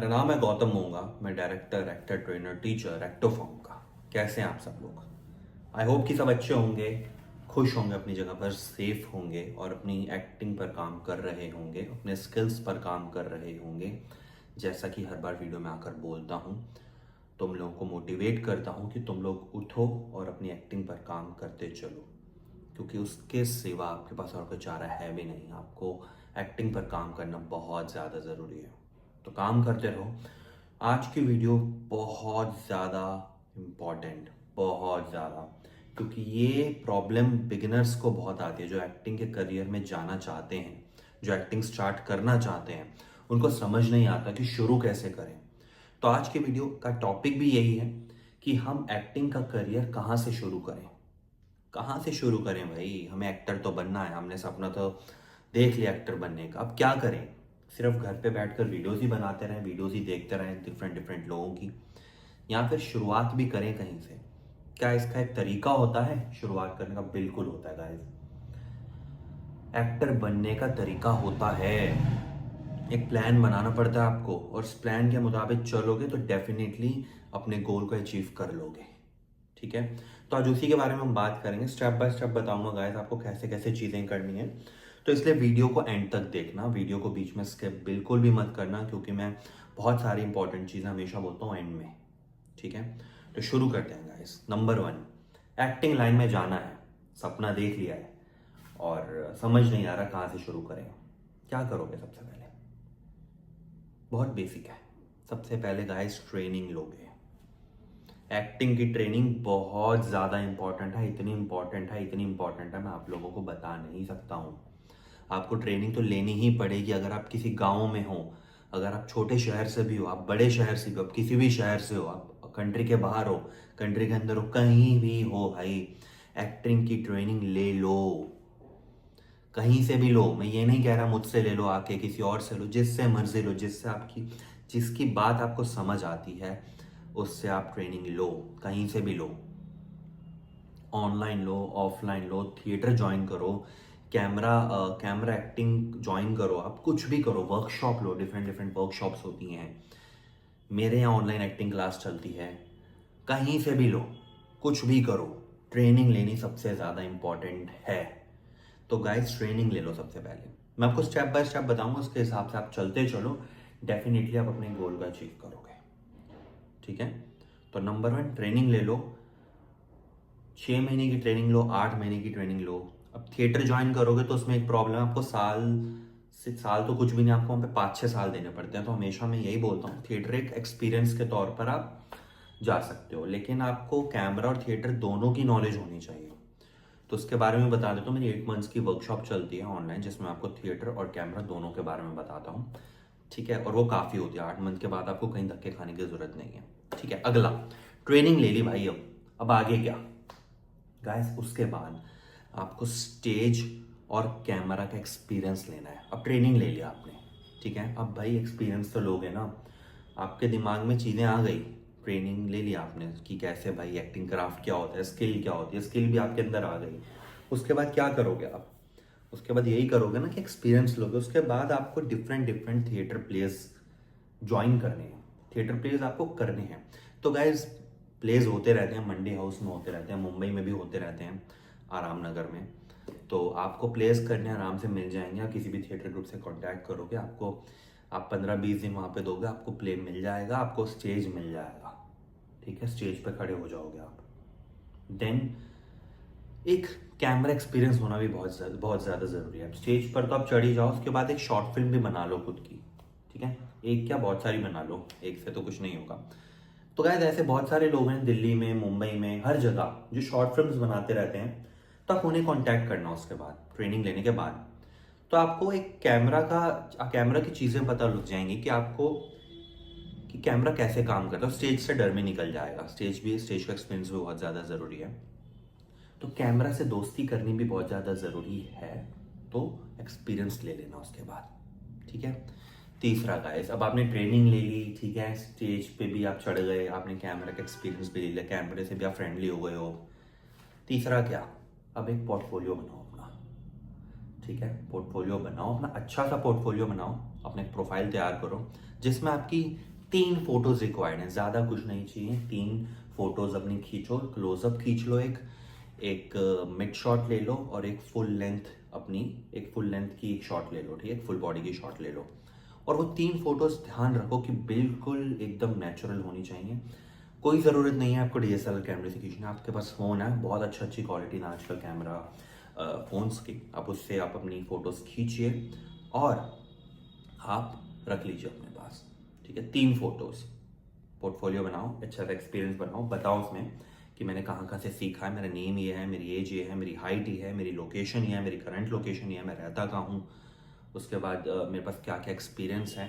मेरा नाम है गौतम मोंगा। मैं director, actor, trainer, teacher, actor form का। कैसे हैं आप सब लोग? आई होप कि सब अच्छे होंगे, खुश होंगे, अपनी जगह पर सेफ होंगे और अपनी एक्टिंग पर काम कर रहे होंगे, अपने स्किल्स पर काम कर रहे होंगे। जैसा कि हर बार वीडियो में आकर बोलता हूँ, तुम लोगों को मोटिवेट करता हूँ कि तुम लोग उठो और अपनी एक्टिंग पर काम करते चलो, क्योंकि उसके सिवा आपके पास और कोई चारा है भी नहीं। आपको एक्टिंग पर काम करना बहुत ज़्यादा ज़रूरी है, तो काम करते रहो। आज की वीडियो बहुत ज़्यादा इम्पॉर्टेंट, बहुत ज़्यादा, क्योंकि ये प्रॉब्लम बिगिनर्स को बहुत आती है, जो एक्टिंग के करियर में जाना चाहते हैं, जो एक्टिंग स्टार्ट करना चाहते हैं। उनको समझ नहीं आता कि शुरू कैसे करें। तो आज की वीडियो का टॉपिक भी यही है कि हम एक्टिंग का करियर कहाँ से शुरू करें। कहाँ से शुरू करें भाई? हमें एक्टर तो बनना है, हमने सपना तो देख लिया एक्टर बनने का। अब क्या करें? सिर्फ घर पे बैठकर वीडियोस ही बनाते रहें, वीडियोस ही देखते रहें डिफरेंट डिफरेंट लोगों की, या फिर शुरुआत भी करें कहीं से? क्या इसका एक तरीका होता है शुरुआत करने का? बिल्कुल होता है गाइस। एक्टर बनने का तरीका होता है। एक प्लान बनाना पड़ता है आपको, और इस प्लान के मुताबिक चलोगे तो डेफिनेटली अपने गोल को अचीव कर लोगे। ठीक है, तो आज उसी के बारे में हम बात करेंगे। स्टेप बाय स्टेप बताऊंगा गाइस आपको कैसे कैसे चीज़ें करनी है। तो इसलिए वीडियो को एंड तक देखना, वीडियो को बीच में स्किप बिल्कुल भी मत करना, क्योंकि मैं बहुत सारी इंपॉर्टेंट चीज़ें हमेशा बोलता हूँ एंड में। ठीक है, तो शुरू करते हैं गाइस। नंबर 1, एक्टिंग लाइन में जाना है, सपना देख लिया है और समझ नहीं आ रहा कहाँ से शुरू करें। क्या करोगे? सबसे पहले बहुत बेसिक है। सबसे पहले गाइस ट्रेनिंग लोगे। एक्टिंग की ट्रेनिंग बहुत ज़्यादा इंपॉर्टेंट है, इतनी इंपॉर्टेंट है, इतनी इंपॉर्टेंट है, मैं आप लोगों को बता नहीं सकता हूँ। आपको ट्रेनिंग तो लेनी ही पड़ेगी। अगर आप किसी गांव में हो, अगर आप छोटे शहर से भी हो, आप बड़े शहर से भी हो, आप किसी भी शहर से हो, आप कंट्री के बाहर हो, कंट्री के अंदर हो, कहीं भी हो भाई, एक्टिंग की ट्रेनिंग ले लो। कहीं से भी लो, मैं ये नहीं कह रहा मुझसे ले लो, आके किसी और से लो, जिससे मर्जी लो, जिससे आपकी जिसकी बात आपको समझ आती है उससे आप ट्रेनिंग लो। कहीं से भी लो, ऑनलाइन लो, ऑफलाइन लो, थिएटर ज्वाइन करो, कैमरा एक्टिंग ज्वाइन करो, आप कुछ भी करो, वर्कशॉप लो, डिफरेंट डिफरेंट वर्कशॉप्स होती हैं। मेरे यहाँ ऑनलाइन एक्टिंग क्लास चलती है। कहीं से भी लो, कुछ भी करो, ट्रेनिंग लेनी सबसे ज़्यादा इंपॉर्टेंट है। तो गाइस ट्रेनिंग ले लो सबसे पहले। मैं आपको स्टेप बाय स्टेप बताऊंगा, उसके हिसाब से आप चलते चलो, डेफिनेटली आप अपने गोल को अचीव करोगे। ठीक है, तो नंबर 1 ट्रेनिंग ले लो। 6 महीने की ट्रेनिंग लो, 8 महीने की ट्रेनिंग लो। अब थिएटर ज्वाइन करोगे तो उसमें एक प्रॉब्लम है, आपको साल तो कुछ भी नहीं, आपको वहाँ पे 5-6 साल देने पड़ते हैं। तो हमेशा मैं यही बोलता हूँ, थिएटर एक एक्सपीरियंस के तौर पर आप जा सकते हो, लेकिन आपको कैमरा और थिएटर दोनों की नॉलेज होनी चाहिए। तो उसके बारे में बता देता हूँ। मेरी 8 मंथ्स की वर्कशॉप चलती है ऑनलाइन, जिसमें आपको थिएटर और कैमरा दोनों के बारे में बताता हूँ। ठीक है, और वो काफ़ी होती है। 8 मंथ के बाद आपको कहीं धक्के खाने की ज़रूरत नहीं है। ठीक है, अगला, ट्रेनिंग ले ली भाई, अब आगे क्या गाइस? उसके बाद आपको स्टेज और कैमरा का एक्सपीरियंस लेना है। अब ट्रेनिंग ले लिया आपने, ठीक है, अब भाई एक्सपीरियंस तो लोगे ना। आपके दिमाग में चीज़ें आ गई, ट्रेनिंग ले लिया आपने कि कैसे भाई एक्टिंग क्राफ्ट क्या होता है, स्किल क्या होती है, स्किल भी आपके अंदर आ गई। उसके बाद क्या करोगे आप? उसके बाद यही करोगे ना कि एक्सपीरियंस लोगे। उसके बाद आपको different different theatre plays join करने हैं, थिएटर प्लेस आपको करने हैं। तो गाइज प्लेस होते रहते हैं, मंडी हाउस में होते रहते हैं, मुंबई में भी होते रहते हैं, आराम नगर में। तो आपको प्लेस करने आराम से मिल जाएंगे। आप किसी भी थिएटर ग्रुप से कांटेक्ट करोगे, आपको आप 15-20 दिन वहाँ पे दोगे, आपको प्ले मिल जाएगा, आपको स्टेज मिल जाएगा। ठीक है, स्टेज पे खड़े हो जाओगे आप। देन एक कैमरा एक्सपीरियंस होना भी बहुत ज़्यादा ज़रूरी है। स्टेज पर तो आप चढ़ ही जाओ, उसके बाद एक शॉर्ट फिल्म भी बना लो खुद की। ठीक है, एक क्या बहुत सारी बना लो, एक से तो कुछ नहीं होगा। तो गाइस ऐसे बहुत सारे लोग हैं दिल्ली में, मुंबई में, हर जगह जो शॉर्ट फिल्म्स बनाते रहते हैं। तो आप उन्हें कांटेक्ट करना उसके बाद, ट्रेनिंग लेने के बाद। तो आपको एक कैमरा की चीज़ें पता लग जाएंगी कि आपको कि कैमरा कैसे काम करता है। स्टेज से डर में निकल जाएगा, स्टेज का एक्सपीरियंस भी बहुत ज़्यादा ज़रूरी है। तो कैमरा से दोस्ती करनी भी बहुत ज़्यादा ज़रूरी है। तो एक्सपीरियंस ले लेना उसके बाद। ठीक है, तीसरा गाइस, अब आपने ट्रेनिंग ले ली, ठीक है, स्टेज पे भी आप चढ़ गए, आपने कैमरा का एक्सपीरियंस भी ले लिया, कैमरे से भी आप फ्रेंडली हो गए हो। तीसरा क्या? अब एक पोर्टफोलियो बनाओ अपना। ठीक है, पोर्टफोलियो बनाओ अपना, अच्छा सा पोर्टफोलियो बनाओ, अपना एक प्रोफाइल तैयार करो जिसमें आपकी 3 फोटोज रिक्वायर्ड हैं, ज़्यादा कुछ नहीं चाहिए। 3 फोटोज अपनी खींचो, क्लोजअप खींच लो, एक मिड शॉट ले लो और एक फुल लेंथ की एक शॉट ले लो, ठीक है, फुल बॉडी की शॉट ले लो। और वो 3 फोटोज ध्यान रखो कि बिल्कुल एकदम नेचुरल होनी चाहिए। कोई ज़रूरत नहीं है आपको DSLR कैमरे से खींचना, आपके पास फ़ोन है, बहुत अच्छी क्वालिटी ना आजकल कैमरा फ़ोन्स की, आप उससे आप अपनी फ़ोटोज़ खींचिए और आप रख लीजिए अपने पास, ठीक है। 3 फोटोज़, पोर्टफोलियो बनाओ, अच्छा सा एक्सपीरियंस बनाओ, बताओ उसमें कि मैंने कहाँ कहाँ से सीखा है, मेरा नेम ये है, मेरी एज ये है, मेरी हाइट ये है, मेरी लोकेशन ये है, मेरी करंट लोकेशन ये है, मैं रहता कहाँ हूँ, उसके बाद मेरे पास क्या क्या एक्सपीरियंस है,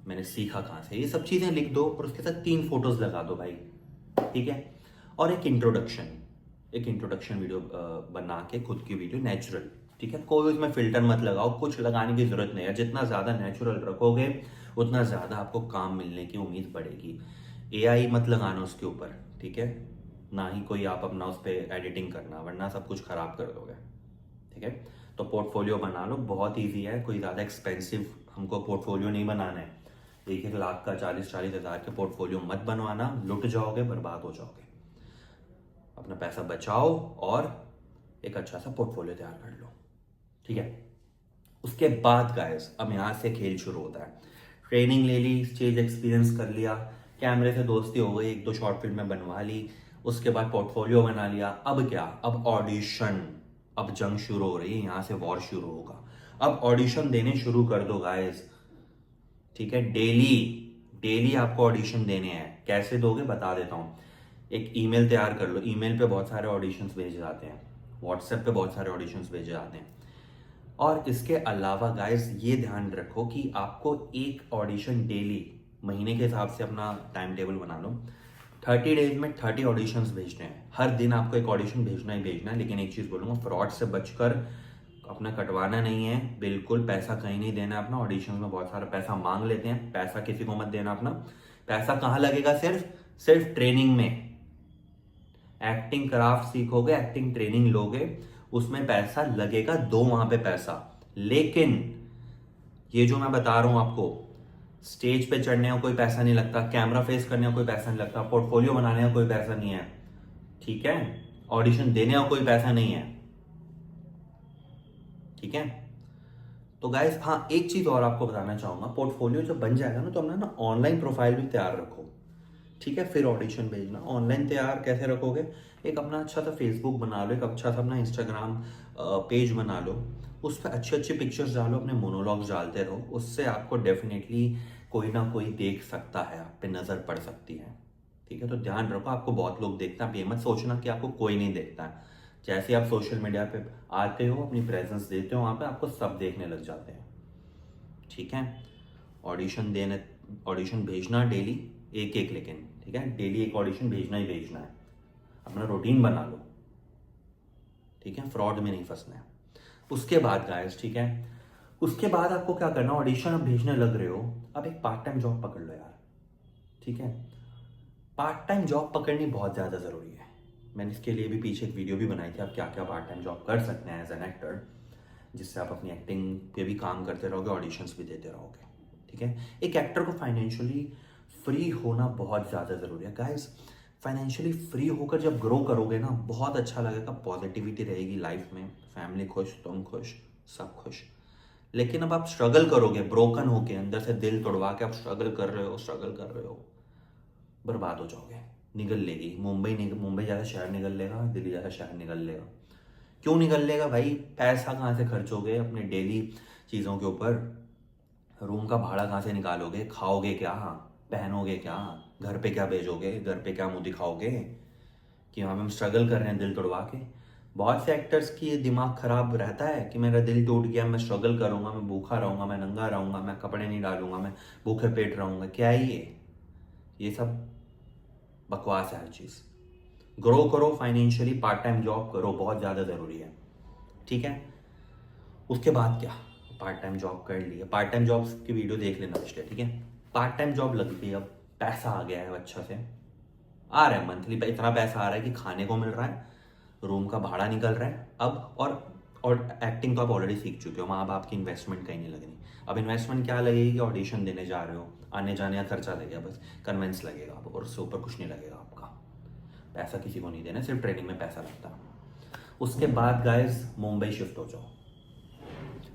मैंने सीखा कहाँ से, ये सब चीज़ें लिख दो और उसके साथ 3 फोटोज़ लगा दो भाई, ठीक है। और एक इंट्रोडक्शन वीडियो बना के, खुद की वीडियो नेचुरल, ठीक है, कोई उसमें फिल्टर मत लगाओ, कुछ लगाने की जरूरत नहीं है। जितना ज़्यादा नेचुरल रखोगे उतना ज़्यादा आपको काम मिलने की उम्मीद बढ़ेगी। AI मत लगाना उसके ऊपर, ठीक है, ना ही कोई आप अपना उस पर एडिटिंग करना, वरना सब कुछ खराब कर दोगे, ठीक है। तो पोर्टफोलियो बना लो, बहुत ईजी है, कोई ज़्यादा एक्सपेंसिव हमको पोर्टफोलियो नहीं बनाना है। 1-1 लाख का, 40-40 हज़ार के पोर्टफोलियो मत बनवाना, लुट जाओगे, बर्बाद हो जाओगे। अपना पैसा बचाओ और एक अच्छा सा पोर्टफोलियो तैयार कर लो, ठीक है। उसके बाद गाइस अब यहाँ से खेल शुरू होता है। ट्रेनिंग ले ली, स्टेज एक्सपीरियंस कर लिया, कैमरे से दोस्ती हो गई, 1-2 शॉर्ट फिल्म में बनवा ली, उसके बाद पोर्टफोलियो बना लिया। अब क्या, अब ऑडिशन, अब जंग शुरू हो रही है, यहाँ से वॉर शुरू होगा। अब ऑडिशन देने शुरू कर दो गाइस, ठीक है। डेली आपको ऑडिशन देने हैं। कैसे दोगे बता देता हूँ। एक ईमेल तैयार कर लो, ईमेल पे बहुत सारे ऑडिशंस भेजे जाते हैं, व्हाट्सएप पे बहुत सारे ऑडिशंस भेजे जाते हैं। और इसके अलावा गाइस ये ध्यान रखो कि आपको एक ऑडिशन डेली, महीने के हिसाब से अपना टाइम टेबल बना लो, 30 डेज में 30 ऑडिशंस भेजने हैं। हर दिन आपको एक ऑडिशन भेजना ही भेजना है। लेकिन एक चीज़ बोलूँगा, फ्रॉड से बचकर अपना कटवाना नहीं है, बिल्कुल पैसा कहीं नहीं देना अपना। ऑडिशन में बहुत सारा पैसा मांग लेते हैं, पैसा किसी को मत देना अपना। पैसा कहाँ लगेगा, सिर्फ ट्रेनिंग में। एक्टिंग क्राफ्ट सीखोगे, एक्टिंग ट्रेनिंग लोगे, उसमें पैसा लगेगा, दो वहां पे पैसा। लेकिन ये जो मैं बता रहा हूं आपको, स्टेज पे चढ़ने का कोई पैसा नहीं लगता, कैमरा फेस करने का कोई पैसा नहीं लगता, पोर्टफोलियो बनाने का कोई पैसा नहीं है, ठीक है, ऑडिशन देने का कोई पैसा नहीं है, ठीक है। तो गाइस हाँ, एक चीज और आपको बताना चाहूंगा, पोर्टफोलियो जब बन जाएगा ना, तो अपना ना ऑनलाइन प्रोफाइल भी तैयार रखो, ठीक है, फिर ऑडिशन भेजना। ऑनलाइन तैयार कैसे रखोगे, एक अपना अच्छा सा फेसबुक बना लो, एक अच्छा सा अपना इंस्टाग्राम पेज बना लो, उस पर अच्छी अच्छी पिक्चर्स डालो, अपने मोनोलॉग्स डालते रहो। उससे आपको डेफिनेटली कोई ना कोई देख सकता है, आप पे नज़र पड़ सकती है, ठीक है। तो ध्यान रखो, आपको बहुत लोग देखते हैं, आप ये मत सोचना कि आपको कोई नहीं देखता है। जैसे आप सोशल मीडिया पे आते हो, अपनी प्रेजेंस देते हो, वहाँ पे आपको सब देखने लग जाते हैं, ठीक है। ऑडिशन भेजना डेली, एक लेकिन, ठीक है, डेली एक ऑडिशन भेजना ही भेजना है। अपना रूटीन बना लो, ठीक है, फ्रॉड में नहीं फंसना है। उसके बाद गाइस, ठीक है, उसके बाद आपको क्या करना, ऑडिशन अब भेजने लग रहे हो, अब एक पार्ट टाइम जॉब पकड़ लो यार, ठीक है। पार्ट टाइम जॉब पकड़नी बहुत ज़्यादा ज़रूरी है। मैंने इसके लिए भी पीछे एक वीडियो भी बनाई थी, आप क्या क्या पार्ट टाइम जॉब कर सकते हैं एज एन एक्टर, जिससे आप अपनी एक्टिंग पे भी काम करते रहोगे, ऑडिशंस भी देते रहोगे, ठीक है। एक एक्टर को फाइनेंशियली फ्री होना बहुत ज़्यादा ज़रूरी है गाइस। फाइनेंशियली फ्री होकर जब ग्रो करोगे ना, बहुत अच्छा लगेगा, पॉजिटिविटी रहेगी लाइफ में, फैमिली खुश, तुम खुश, सब खुश। लेकिन अब आप स्ट्रगल करोगे, ब्रोकन होके, अंदर से दिल तोड़वा के आप स्ट्रगल कर रहे हो, बर्बाद हो जाओगे। निगल लेगी मुंबई जैसा शहर निगल लेगा, दिल्ली जैसा शहर निगल लेगा। क्यों निगल लेगा भाई, पैसा कहाँ से खर्चोगे अपने डेली चीज़ों के ऊपर, रूम का भाड़ा कहाँ से निकालोगे, खाओगे क्या, पहनोगे क्या, घर पे क्या भेजोगे, घर पे क्या मुंह दिखाओगे कि वहाँ पे हम स्ट्रगल कर रहे हैं दिल तोड़वा के। बहुत से एक्टर्स की ये दिमाग खराब रहता है कि मेरा दिल टूट गया, मैं स्ट्रगल करूँगा, मैं भूखा रहूँगा, मैं नंगा रहूँगा, मैं कपड़े नहीं डालूंगा, मैं भूखे पेट रहूँगा। क्या है ये सब बकवास है हर चीज़। ग्रो करो फाइनेंशियली, पार्ट टाइम जॉब करो, बहुत ज़्यादा ज़रूरी है, ठीक है। उसके बाद क्या, पार्ट टाइम जॉब कर ली है, पार्ट टाइम जॉब्स की वीडियो देख लेना पिछले, ठीक है। पार्ट टाइम जॉब लग गई, अब पैसा आ गया है, अच्छा से आ रहा है, मंथली इतना पैसा आ रहा है कि खाने को मिल रहा है, रूम का भाड़ा निकल रहा है अब, और और एक्टिंग तो आप ऑलरेडी सीख चुके हो, वहाँ अब आपकी इन्वेस्टमेंट कहीं नहीं लगनी। अब इन्वेस्टमेंट क्या लगेगी, ऑडिशन देने जा रहे हो, आने जाने का खर्चा लगेगा, बस कन्वेंस लगेगा, और उससे ऊपर कुछ नहीं लगेगा आपका। पैसा किसी को नहीं देना, सिर्फ ट्रेनिंग में पैसा लगता है। उसके बाद गाइस मुंबई शिफ्ट हो जाओ,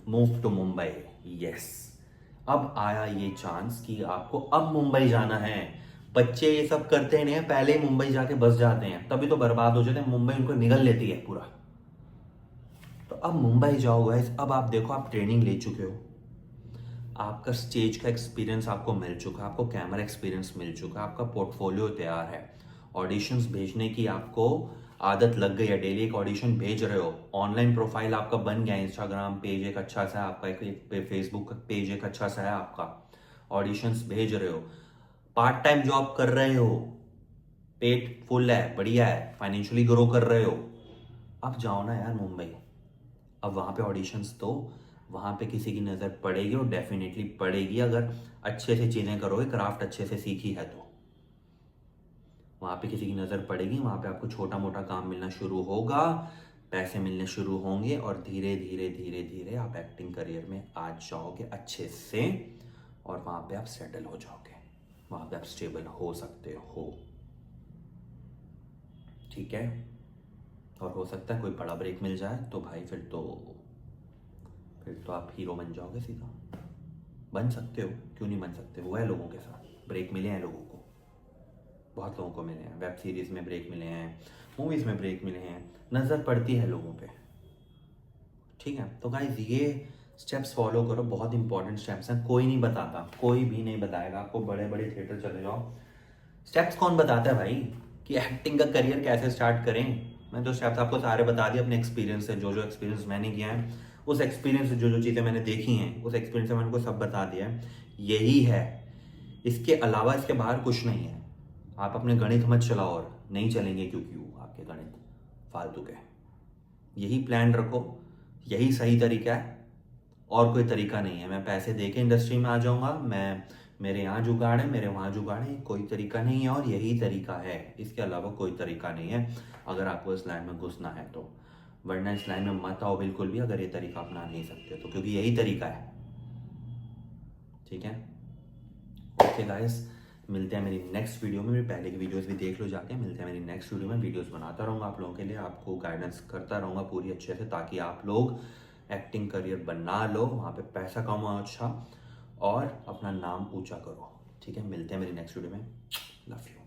मूव टू मुंबई। यस, अब आया ये चांस कि आपको अब मुंबई जाना है। बच्चे ये सब करते नहीं है, पहले ही मुंबई जाके बस जाते हैं, तभी तो बर्बाद हो जाते हैं, मुंबई उनको निगल लेती है पूरा। तो अब मुंबई जाओ गाइस, अब आप देखो, आप ट्रेनिंग ले चुके हो, आपका स्टेज का एक्सपीरियंस आपको मिल चुका है, आपको कैमरा एक्सपीरियंस मिल चुका है, आपका पोर्टफोलियो तैयार है, ऑडिशंस भेजने की आपको आदत लग गई है, डेली एक ऑडिशन भेज रहे हो, ऑनलाइन प्रोफाइल आपका बन गया, इंस्टाग्राम पेज एक अच्छा सा है आपका, एक फेसबुक पेज एक अच्छा सा है आपका, ऑडिशंस भेज रहे हो, पार्ट टाइम जॉब कर रहे हो, पेट फुल है, बढ़िया है, फाइनेंशियली ग्रो कर रहे हो। अब जाओ ना यार मुंबई, अब वहाँ पे ऑडिशंस दो, वहाँ पे किसी की नज़र पड़ेगी, और डेफिनेटली पड़ेगी अगर अच्छे से चीज़ें करोगे, क्राफ्ट अच्छे से सीखी है तो वहाँ पे किसी की नज़र पड़ेगी, वहाँ पे आपको छोटा मोटा काम मिलना शुरू होगा, पैसे मिलने शुरू होंगे, और धीरे धीरे धीरे धीरे आप एक्टिंग करियर में आ जाओगे अच्छे से, और वहाँ पे आप सेटल हो जाओगे, वहाँ पे आप स्टेबल हो सकते हो। ठीक है, और हो सकता है कोई बड़ा ब्रेक मिल जाए तो भाई फिर तो आप हीरो बन जाओगे सीधा, बन सकते हो, क्यों नहीं बन सकते, हुआ है लोगों के साथ, ब्रेक मिले हैं लोगों को, बहुत लोगों को मिले हैं, वेब सीरीज़ में ब्रेक मिले हैं, मूवीज़ में ब्रेक मिले हैं, नज़र पड़ती है लोगों पे। ठीक है, तो गाइस ये स्टेप्स फॉलो करो, बहुत इंपॉर्टेंट स्टेप्स हैं, कोई नहीं बताता, कोई भी नहीं बताएगा आपको, बड़े बड़े थिएटर चले जाओ, स्टेप्स कौन बताता है भाई कि एक्टिंग का करियर कैसे स्टार्ट करें। मैं तो स्टेप्स आपको सारे बता दिए अपने एक्सपीरियंस से, जो जो एक्सपीरियंस मैंने किया है, उस एक्सपीरियंस से जो जो चीज़ें मैंने देखी हैं, उस एक्सपीरियंस से मैंने उनको सब बता दिया है, यही है, इसके अलावा इसके बाहर कुछ नहीं है। आप अपने गणित मत चलाओ, और नहीं चलेंगे क्योंकि वो आपके गणित फालतू के, यही प्लान रखो, यही सही तरीका है, और कोई तरीका नहीं है। मैं पैसे दे के इंडस्ट्री में आ जाऊंगा, मैं मेरे यहाँ जुगाड़ है, मेरे वहाँ जुगाड़ है, कोई तरीका नहीं है, और यही तरीका है, इसके अलावा कोई तरीका नहीं है अगर आपको इस लाइन में घुसना है तो, वरना इस लाइन में मत आओ बिल्कुल भी अगर ये तरीका अपना नहीं सकते तो, क्योंकि यही तरीका है। ठीक है, ओके गाइस, मिलते हैं मेरी नेक्स्ट वीडियो में, मेरी पहले की वीडियोस भी देख लो जाके, मिलते हैं मेरी नेक्स्ट वीडियो में, वीडियोस बनाता रहूँगा आप लोगों के लिए, आपको गाइडेंस करता रहूँगा पूरी अच्छे से, ताकि आप लोग एक्टिंग करियर बना लो, वहाँ पे पैसा कमाओ अच्छा, और अपना नाम ऊंचा करो। ठीक है, मिलते हैं मेरी नेक्स्ट वीडियो में, लव यू।